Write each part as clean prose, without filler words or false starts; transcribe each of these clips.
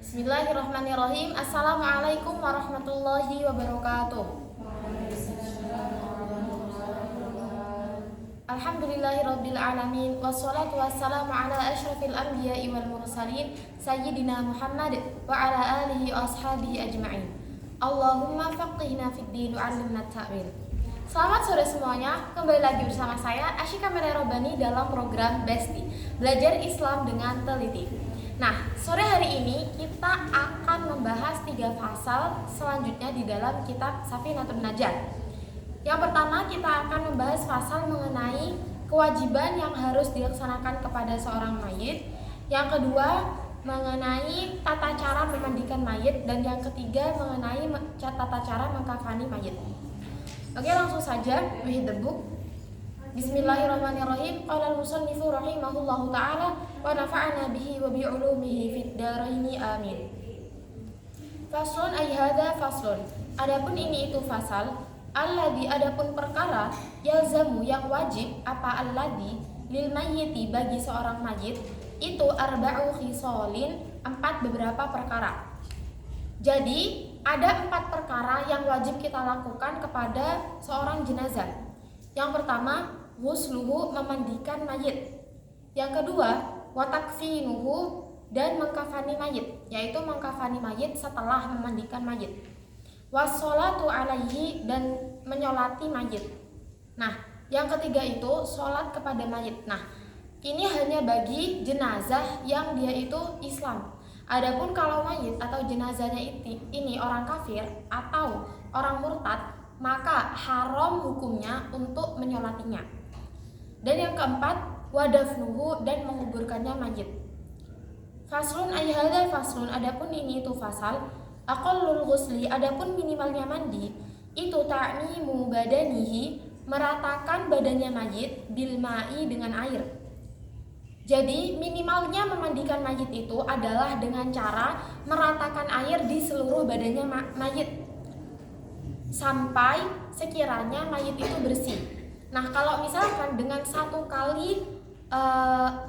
Bismillahirrahmanirrahim. Assalamualaikum warahmatullahi wabarakatuh. Alhamdulillahirabbil alamin wassalatu wassalamu ala asyrafil anbiya'i wal mursalin sayyidina Muhammad wa ala alihi wa ashabihi ajma'in. Allahumma faqihna fid din wa 'allimna ta'wil. Selamat sore semuanya, kembali lagi bersama saya Asyika Menerobani dalam program Besti, Belajar Islam dengan Teliti. Nah, sore hari ini kita akan membahas 3 pasal selanjutnya di dalam kitab Safinatun Najah. Yang pertama, kita akan membahas pasal mengenai kewajiban yang harus dilaksanakan kepada seorang mayit. Yang kedua, mengenai tata cara memandikan mayit. Dan yang ketiga, mengenai tata cara mengkafani mayit. Oke, langsung saja, we hit the book. Bismillahirrahmanirrahim. Qala al-musannifu rahimahullahu ta'ala wa nafa'ana bihi wa bi'ulumihi fid dharaini amin. Faslun ay hadza faslun. Adapun ini itu fasal, alladzi adapun perkara yalzamu yang wajib apa alladzi lil mayyiti bagi seorang mayit itu arba'u khisalin, 4 beberapa perkara. Jadi ada 4 perkara yang wajib kita lakukan kepada seorang jenazah. Yang pertama, ghusluhu, memandikan mayit. Yang kedua, watakfinuhu, dan mengkafani mayit, yaitu mengkafani mayit setelah memandikan mayit. Wassolatu alaihi, dan menyolati mayit. Nah, yang ketiga itu sholat kepada mayit. Nah, ini hanya bagi jenazah yang dia itu Islam. Adapun kalau mayit atau jenazahnya ini orang kafir atau orang murtad, maka haram hukumnya untuk menyolatinya. Dan yang keempat, wadafnuhu, dan menguburkannya mayit. Faslun ay hadza faslun, adapun ini itu fasal, aqallul ghusli, adapun minimalnya mandi itu ta'mimu badanihi, meratakan badannya mayit, bil ma'i, dengan air. Jadi minimalnya memandikan mayit itu adalah dengan cara meratakan air di seluruh badannya mayit sampai sekiranya mayit itu bersih. Nah, kalau misalkan dengan 1 kali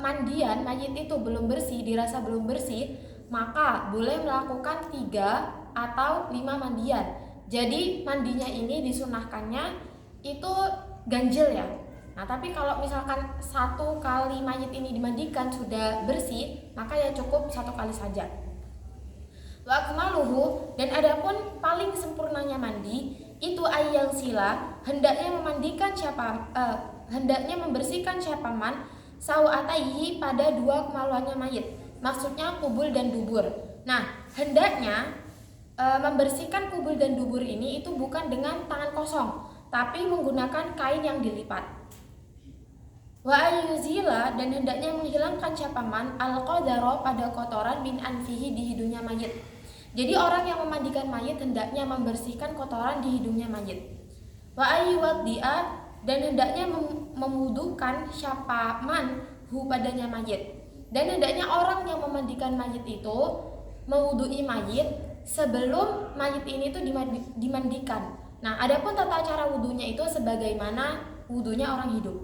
mandian mayit itu belum bersih, dirasa belum bersih, maka boleh melakukan 3 atau 5 mandian. Jadi mandinya ini disunahkannya itu ganjil ya. Nah, tapi kalau misalkan 1 kali mayit ini dimandikan sudah bersih, maka ya cukup 1 kali saja. Wa akmaluhu, dan adapun paling sempurnanya mandi itu ayyang sila, hendaknya membersihkan syapaman sau'ataihi, pada 2 kemaluannya mayit, maksudnya kubul dan dubur. Nah, hendaknya membersihkan kubul dan dubur ini itu bukan dengan tangan kosong, tapi menggunakan kain yang dilipat. Wa ayyuzila, dan hendaknya menghilangkan syapaman al-qadara, pada kotoran min anfihi, di hidungnya mayit. Jadi orang yang memandikan mayit hendaknya membersihkan kotoran di hidungnya mayit. Wa ayyuwaddi'a, dan hendaknya memwudukan syapaman hu, padanya mayit. Dan hendaknya orang yang memandikan mayit itu mewudui mayit sebelum mayit ini tuh dimandikan. Nah, adapun tata cara wudunya itu sebagaimana wudunya orang hidup.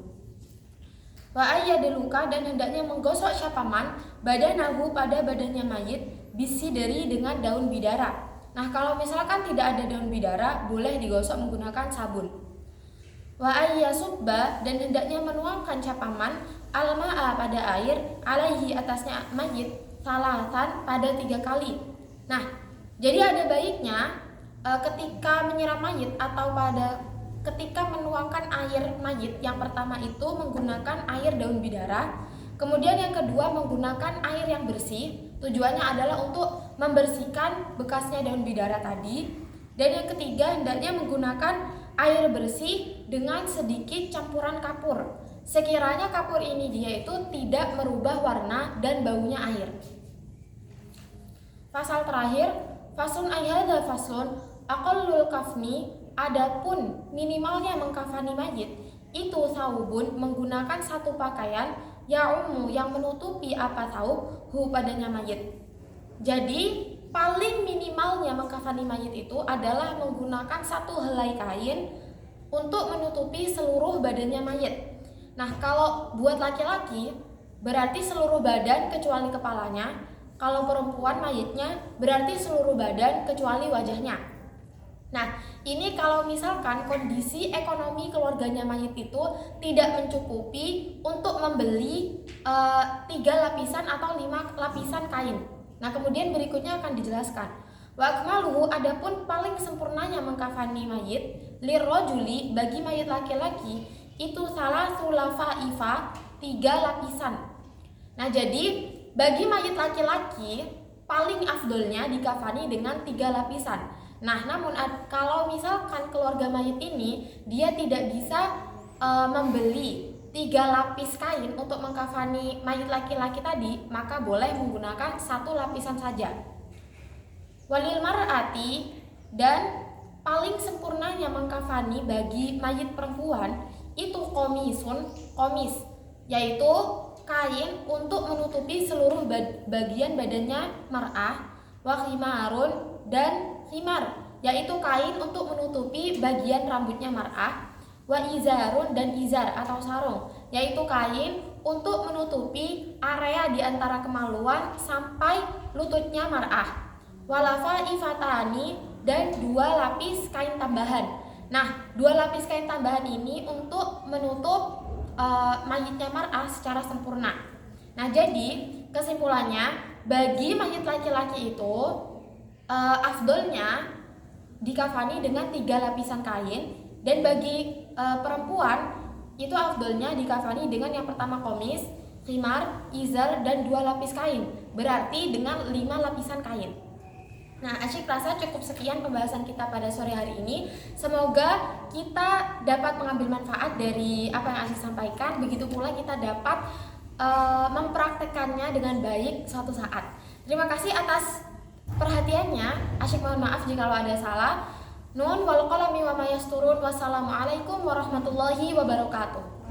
Wa ayyadluka, dan hendaknya menggosok syapaman badanahu, pada badannya mayit, bisidri, dengan daun bidara. Nah, kalau misalkan tidak ada daun bidara, boleh digosok menggunakan sabun. Wa ayyasubba, dan hendaknya menuangkan syapaman alma'a, pada air, alaihi, atasnya mayit, salatan, pada 3 kali. Nah, jadi ada baiknya ketika menyiram mayit atau ketika menuangkan air mayit, yang pertama itu menggunakan air daun bidara, kemudian yang kedua menggunakan air yang bersih. Tujuannya adalah untuk membersihkan bekasnya daun bidara tadi. Dan yang ketiga, hendaknya menggunakan air bersih dengan sedikit campuran kapur, sekiranya kapur ini dia itu tidak merubah warna dan baunya air. Pasal terakhir, faslun ay hadza faslun aqallul kafni, adapun minimalnya mengkafani mayit itu saubun, menggunakan 1 pakaian, ya'umu, yang menutupi apa saub hu, padanya mayit. Jadi paling minimalnya mengkafani mayit itu adalah menggunakan 1 helai kain untuk menutupi seluruh badannya mayit. Nah, kalau buat laki-laki berarti seluruh badan kecuali kepalanya. Kalau perempuan mayitnya berarti seluruh badan kecuali wajahnya. Nah, ini kalau misalkan kondisi ekonomi keluarganya mayit itu tidak mencukupi untuk membeli 3 lapisan atau 5 lapisan kain. Nah, kemudian berikutnya akan dijelaskan. Wa akmaluhu, adapun paling sempurnanya mengkafani mayit, lirrojuli, bagi mayit laki-laki itu salah sulafaifa, 3 lapisan. Nah, jadi bagi mayit laki-laki paling afdolnya dikafani dengan 3 lapisan. Nah, namun kalau misalkan keluarga mayit ini dia tidak bisa membeli 3 lapis kain untuk mengkafani mayit laki-laki tadi, maka boleh menggunakan 1 lapisan saja. Walil mar'ati, dan paling sempurnanya mengkafani bagi mayit perempuan itu komis, yaitu kain untuk menutupi seluruh bagian badannya mar'ah, wa khimarun, dan khimar, yaitu kain untuk menutupi bagian rambutnya mar'ah, wa izarun, dan izar atau sarung, yaitu kain untuk menutupi area di antara kemaluan sampai lututnya mar'ah, walafa ifatani, dan 2 lapis kain tambahan. Nah, 2 lapis kain tambahan ini untuk menutup mayitnya mar'ah secara sempurna. Nah, jadi kesimpulannya bagi mayit laki-laki itu afdolnya dikafani dengan 3 lapisan kain, dan bagi perempuan itu afdolnya dikafani dengan yang pertama komis, khimar, izar, dan 2 lapis kain, berarti dengan 5 lapisan kain. Nah, asyik rasa cukup sekian pembahasan kita pada sore hari ini. Semoga kita dapat mengambil manfaat dari apa yang asyik sampaikan. Begitu pula kita dapat mempraktekannya dengan baik suatu saat. Terima kasih atas perhatiannya. Asyik mohon maaf jika ada salah. Nun wal qalami wa ma yasturun. Wassalamualaikum warahmatullahi wabarakatuh.